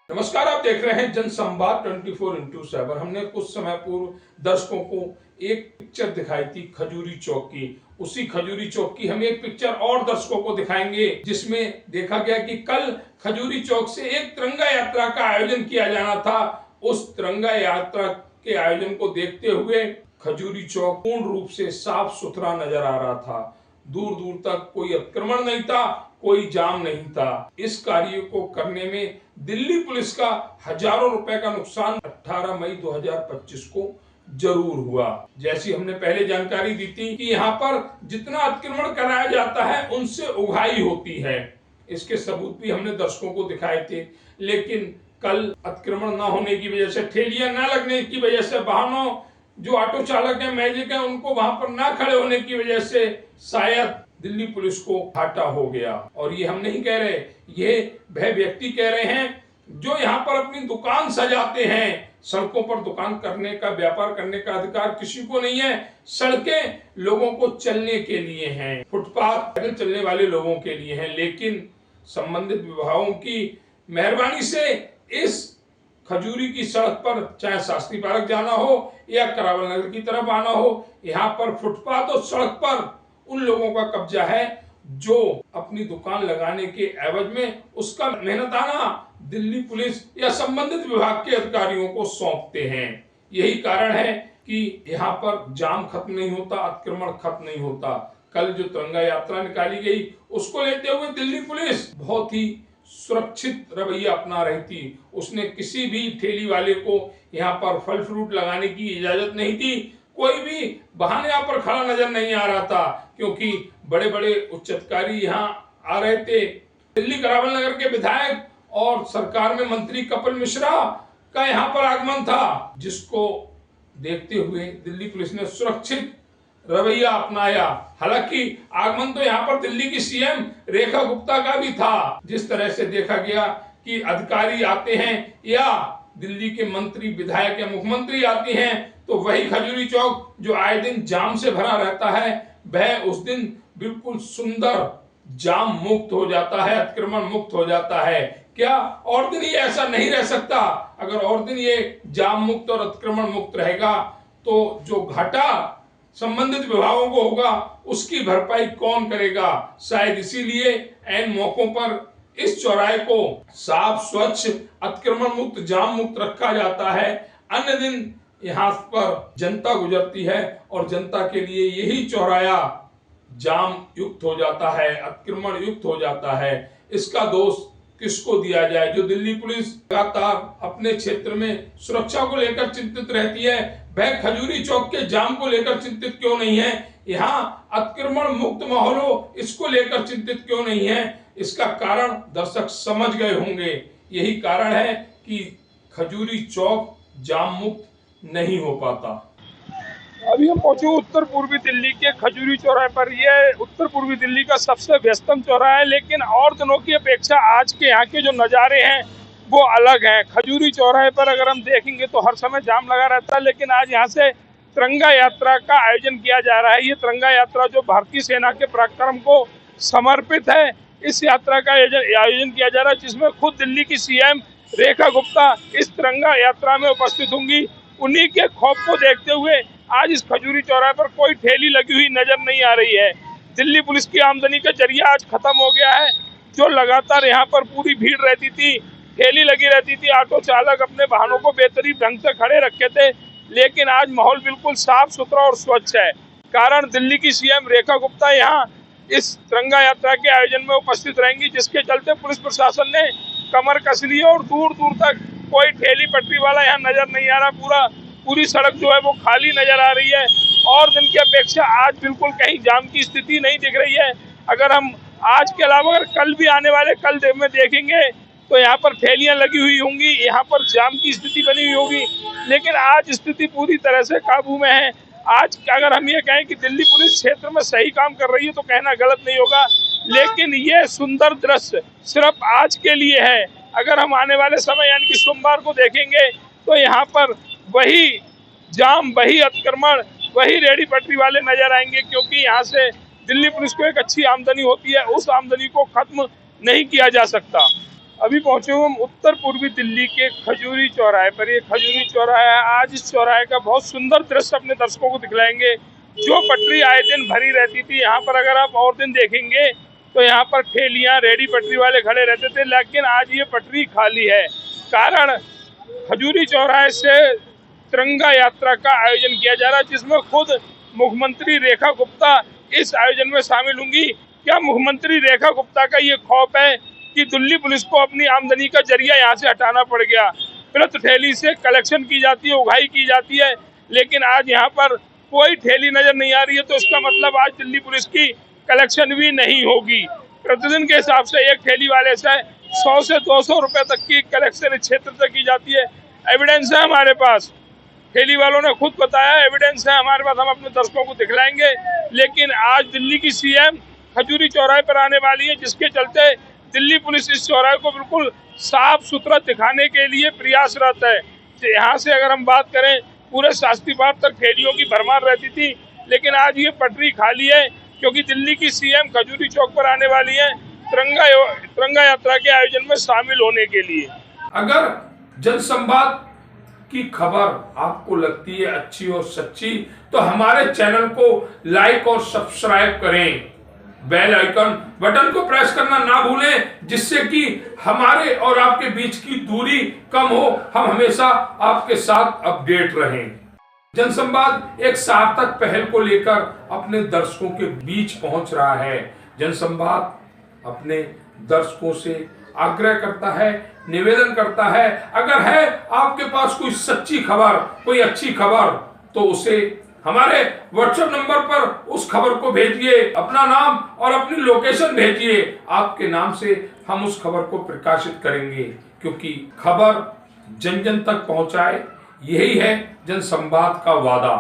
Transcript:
नमस्कार, आप देख रहे हैं जनसंवाद 24x7। हमने कुछ समय पूर्व दर्शकों को एक पिक्चर दिखाई थी खजूरी चौक की। उसी खजूरी चौक की हम एक पिक्चर और दर्शकों को दिखाएंगे, जिसमें देखा गया कि कल खजूरी चौक से एक तिरंगा यात्रा का आयोजन किया जाना था। उस तिरंगा यात्रा के आयोजन को देखते हुए खजूरी चौक पूर्ण रूप से साफ सुथरा नजर आ रहा था। दूर दूर तक कोई अतिक्रमण नहीं था, कोई जाम नहीं था। इस कार्य को करने में दिल्ली पुलिस का हजारों रुपए का नुकसान 18 मई 2025 को जरूर हुआ। जैसी हमने पहले जानकारी दी थी कि यहाँ पर जितना अतिक्रमण कराया जाता है उनसे उगाही होती है। इसके सबूत भी हमने दर्शकों को दिखाए थे, लेकिन कल अतिक्रमण न होने की वजह से, ठेलियां न लगने की वजह से, वाहनों जो ऑटो चालक है, मैजिक है, उनको वहां पर ना खड़े होने की वजह से शायद दिल्ली पुलिस को घाटा हो गया। और ये हम नहीं कह रहे, ये वह व्यक्ति कह रहे हैं जो यहाँ पर अपनी दुकान सजाते हैं। सड़कों पर दुकान करने का, व्यापार करने का अधिकार किसी को नहीं है। सड़कें लोगों को चलने के लिए हैं, फुटपाथ पैदल चलने वाले लोगों के लिए हैं। लेकिन संबंधित विभागों की मेहरबानी से इस खजूरी की सड़क पर, चाहे शास्त्री पार्क जाना हो या करावल नगर की तरफ आना हो, यहाँ पर फुटपाथ और सड़क पर उन लोगों का कब्जा है जो अपनी दुकान लगाने के एवज में उसका मेहनताना दिल्ली पुलिस या संबंधित विभाग के अधिकारियों को सौंपते हैं। यही कारण है कि यहाँ पर जाम खत्म नहीं होता, अतिक्रमण खत्म नहीं होता। कल जो तिरंगा यात्रा निकाली गई, उसको लेते हुए दिल्ली पुलिस बहुत ही सुरक्षित रवैया अपना रही थी। उसने किसी भी ठेली वाले को यहाँ पर फल फ्रूट लगाने की इजाजत नहीं दी। कोई भी वाहन यहाँ पर खड़ा नजर नहीं आ रहा था, क्योंकि बड़े बड़े उच्च अधिकारी यहाँ आ रहे थे। दिल्ली करावल नगर के विधायक और सरकार में मंत्री कपिल मिश्रा का यहाँ पर आगमन था, जिसको देखते हुए दिल्ली पुलिस ने सुरक्षित रवैया अपनाया। हालांकि आगमन तो यहाँ पर दिल्ली की सीएम रेखा गुप्ता का भी था। जिस तरह से देखा गया कि अधिकारी आते हैं या दिल्ली के मंत्री, विधायक या मुख्यमंत्री आते हैं, तो वही खजूरी चौक जो आए दिन जाम से भरा रहता है, वह उस दिन बिल्कुल सुंदर जाम मुक्त हो जाता है, अतिक्रमण मुक्त हो जाता है। क्या और दिन ये ऐसा नहीं रह सकता? अगर और दिन ये जाम मुक्त और अतिक्रमण मुक्त रहेगा तो जो घाटा संबंधित विभागों को होगा उसकी भरपाई कौन करेगा? शायद इसीलिए ऐन मौकों पर इस चौराहे को साफ, स्वच्छ, अतिक्रमण मुक्त, जाम मुक्त रखा जाता है। अन्य दिन यहाँ पर जनता गुजरती है और जनता के लिए यही चौराहा जाम युक्त हो जाता है, अतिक्रमण युक्त हो जाता है। इसका दोष किसको दिया जाए? जो दिल्ली पुलिस लगातार अपने क्षेत्र में सुरक्षा को लेकर चिंतित रहती है, वह खजूरी चौक के जाम को लेकर चिंतित क्यों नहीं है? यहाँ अतिक्रमण मुक्त माहौल हो, इसको लेकर चिंतित क्यों नहीं है? इसका कारण दर्शक समझ गए होंगे। यही कारण है कि खजूरी चौक जाम मुक्त नहीं हो पाता। अभी हम पहुंचे उत्तर पूर्वी दिल्ली के खजूरी चौराहे पर। यह उत्तर पूर्वी दिल्ली का सबसे व्यस्तम चौराहा है, लेकिन और दिनों की अपेक्षा आज के यहाँ के जो नज़ारे हैं वो अलग हैं। खजूरी चौराहे पर अगर हम देखेंगे तो हर समय जाम लगा रहता है, लेकिन आज यहाँ से तिरंगा यात्रा का आयोजन किया जा रहा है। ये तिरंगा यात्रा जो भारतीय सेना के पराक्रम को समर्पित है, इस यात्रा का आयोजन किया जा रहा है, जिसमें खुद दिल्ली की सीएम रेखा गुप्ता इस तिरंगा यात्रा में उपस्थित होंगी। उन्हीं के खौफ को देखते हुए आज इस खजूरी चौराहे पर कोई ठेली लगी हुई नजर नहीं आ रही है। दिल्ली पुलिस की आमदनी का जरिया आज खत्म हो गया है। जो लगातार यहाँ पर पूरी भीड़ रहती थी, ठेली लगी रहती थी, ऑटो चालक अपने वाहनों को बेतरतीब ढंग से खड़े रखे थे, लेकिन आज माहौल बिल्कुल साफ सुथरा और स्वच्छ है। कारण दिल्ली की सीएम रेखा गुप्ता यहाँ इस तिरंगा यात्रा के आयोजन में उपस्थित रहेंगी, जिसके चलते पुलिस प्रशासन ने कमर कस ली और दूर दूर तक कोई ठेली पटरी वाला यहाँ नजर नहीं आ रहा। पूरी सड़क जो है वो खाली नजर आ रही है और दिन की अपेक्षा आज बिल्कुल कहीं जाम की स्थिति नहीं दिख रही है। अगर हम आज के अलावा अगर कल भी आने वाले कल में देखेंगे तो यहाँ पर ठेलियां लगी हुई होंगी, यहाँ पर जाम की स्थिति बनी हुई होगी, लेकिन आज स्थिति पूरी तरह से काबू में है। आज अगर हम ये कहें कि दिल्ली पुलिस क्षेत्र में सही काम कर रही है तो कहना गलत नहीं होगा, लेकिन ये सुंदर दृश्य सिर्फ आज के लिए है। अगर हम आने वाले समय यानी कि सोमवार को देखेंगे तो यहाँ पर वही जाम, वही अतिक्रमण वही रेहड़ी पटरी वाले नजर आएंगे, क्योंकि यहाँ से दिल्ली पुलिस को एक अच्छी आमदनी होती है, उस आमदनी को खत्म नहीं किया जा सकता। अभी पहुंचे हुए हम उत्तर पूर्वी दिल्ली के खजूरी चौराहे पर। ये खजूरी चौराहा है। आज इस चौराहे का बहुत सुंदर दृश्य अपने दर्शकों को दिखलाएंगे। जो पटरी आए दिन भरी रहती थी, यहाँ पर अगर आप और दिन देखेंगे तो यहाँ पर ठेलियां, रेहड़ी पटरी वाले खड़े रहते थे, लेकिन आज ये पटरी खाली है। कारण खजूरी चौराहे से तिरंगा यात्रा का आयोजन किया जा रहा है, जिसमें खुद मुख्यमंत्री रेखा गुप्ता इस आयोजन में शामिल होंगी। क्या मुख्यमंत्री रेखा गुप्ता का ये खौफ है कि दिल्ली पुलिस को अपनी आमदनी का जरिया यहाँ से हटाना पड़ गया? प्रति ठेली से कलेक्शन की जाती है, उगाही की जाती है, लेकिन आज यहाँ पर कोई ठेली नजर नहीं आ रही है। तो इसका मतलब आज दिल्ली पुलिस की कलेक्शन भी नहीं होगी। प्रतिदिन के हिसाब से एक ठेली वाले से 100 से 200 रुपए तक की कलेक्शन इस क्षेत्र से की जाती है। एविडेंस है हमारे पास, ठेली वालों ने खुद बताया, एविडेंस है हमारे पास, हम अपने दर्शकों को दिखलाएंगे। लेकिन आज दिल्ली की सीएम खजूरी चौराहे पर आने वाली है, जिसके चलते दिल्ली पुलिस इस चौराहे को बिल्कुल साफ सुथरा दिखाने के लिए प्रयासरत है। यहाँ से अगर हम बात करें, पूरे शास्त्री बाग तक ठेलियों की भरमार रहती थी, लेकिन आज ये पटरी खाली है, क्योंकि दिल्ली की सीएम खजूरी चौक पर आने वाली है तिरंगा यात्रा के आयोजन में शामिल होने के लिए। अगर जनसंवाद की खबर आपको लगती है अच्छी और सच्ची, तो हमारे चैनल को लाइक और सब्सक्राइब करें। बेल आइकन बटन को प्रेस करना ना भूलें, जिससे कि हमारे और आपके बीच की दूरी कम हो, हम हमेशा आपके साथ अपडेट रहें। जनसंवाद एक सार्थक पहल को लेकर अपने दर्शकों के बीच पहुंच रहा है। जनसंवाद अपने दर्शकों से आग्रह करता है, निवेदन करता है, अगर है आपके पास कोई सच्ची खबर, कोई अच्छी खबर, तो उसे हमारे व्हाट्सएप नंबर पर उस खबर को भेजिए। अपना नाम और अपनी लोकेशन भेजिए। आपके नाम से हम उस खबर को प्रकाशित करेंगे, क्योंकि खबर जन जन तक पहुंचाए, यही है जनसंवाद का वादा।